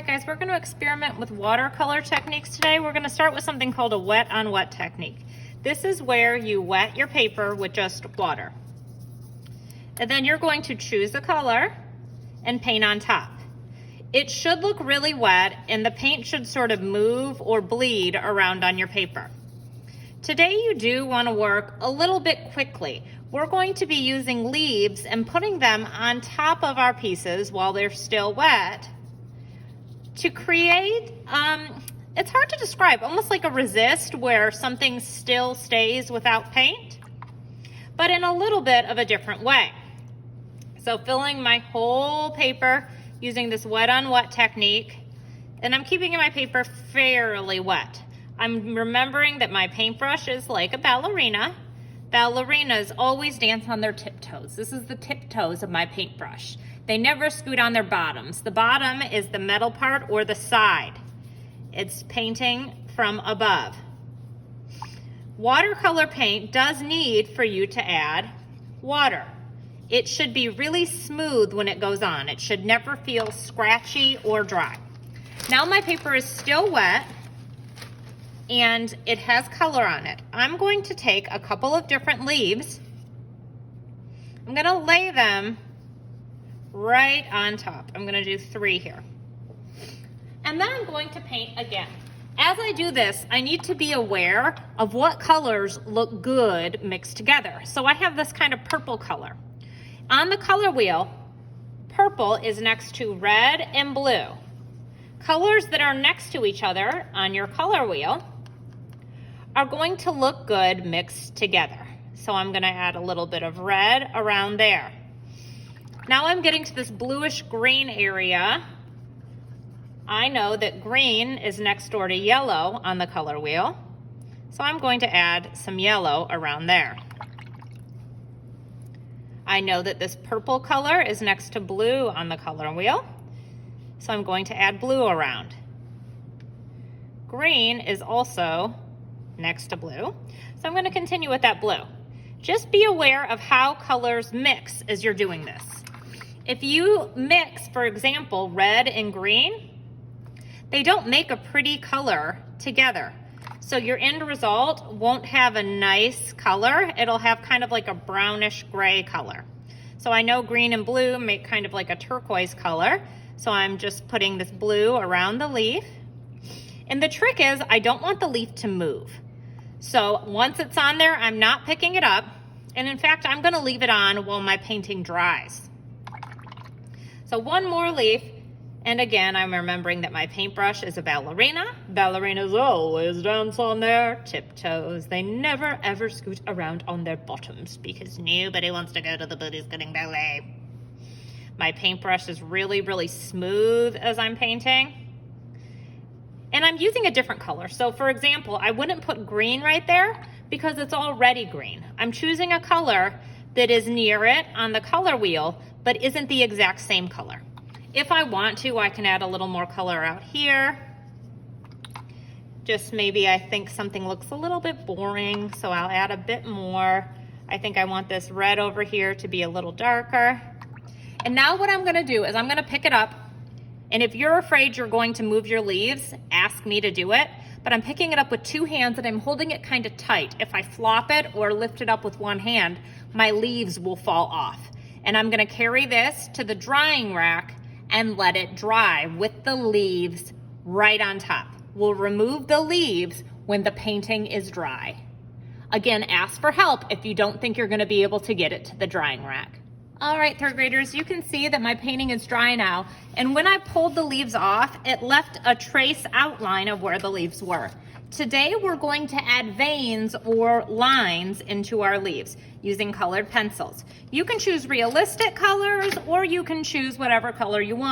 right, guys, we're going to experiment with watercolor techniques today. We're going to start with something called a wet on wet technique. This is where you wet your paper with just water. And then you're going to choose a color and paint on top. It should look really wet and the paint should sort of move or bleed around on your paper. Today you do want to work a little bit quickly. We're going to be using leaves and putting them on top of our pieces while they're still wet to create, it's hard to describe, almost like a resist where something still stays without paint, but in a little bit of a different way. So filling my whole paper using this wet on wet technique, and I'm keeping my paper fairly wet. I'm remembering that my paintbrush is like a ballerina. Ballerinas always dance on their tiptoes. This is the tiptoes of my paintbrush. They never scoot on their bottoms. The bottom is the metal part or the side. It's painting from above. Watercolor paint does need for you to add water. It should be really smooth when it goes on. It should never feel scratchy or dry. Now my paper is still wet and it has color on it. I'm going to take a couple of different leaves. I'm going to lay them right on top. I'm going to do 3 here. And then I'm going to paint again. As I do this, I need to be aware of what colors look good mixed together. So I have this kind of purple color. On the color wheel, purple is next to red and blue. Colors that are next to each other on your color wheel are going to look good mixed together. So I'm going to add a little bit of red around there. Now I'm getting to this bluish green area. I know that green is next door to yellow on the color wheel, so I'm going to add some yellow around there. I know that this purple color is next to blue on the color wheel, so I'm going to add blue around. Green is also next to blue, so I'm going to continue with that blue. Just be aware of how colors mix as you're doing this. If you mix, for example, red and green, they don't make a pretty color together. So your end result won't have a nice color. It'll have kind of like a brownish gray color. So I know green and blue make kind of like a turquoise color. So I'm just putting this blue around the leaf. And the trick is I don't want the leaf to move. So once it's on there, I'm not picking it up. And in fact, I'm gonna leave it on while my painting dries. So one more leaf. And again, I'm remembering that my paintbrush is a ballerina. Ballerinas always dance on their tiptoes. They never ever scoot around on their bottoms because nobody wants to go to the booty scooting ballet. My paintbrush is really, really smooth as I'm painting. And I'm using a different color. So for example, I wouldn't put green right there because it's already green. I'm choosing a color that is near it on the color wheel, but isn't the exact same color. If I want to, I can add a little more color out here. Just maybe I think something looks a little bit boring, so I'll add a bit more. I think I want this red over here to be a little darker. And now what I'm gonna do is I'm gonna pick it up, and if you're afraid you're going to move your leaves, ask me to do it, but I'm picking it up with 2 hands and I'm holding it kind of tight. If I flop it or lift it up with 1 hand, my leaves will fall off. And I'm gonna carry this to the drying rack and let it dry with the leaves right on top. We'll remove the leaves when the painting is dry. Again, ask for help if you don't think you're gonna be able to get it to the drying rack. All right, 3rd graders, you can see that my painting is dry now. And when I pulled the leaves off, it left a trace outline of where the leaves were. Today, we're going to add veins or lines into our leaves using colored pencils. You can choose realistic colors or you can choose whatever color you want.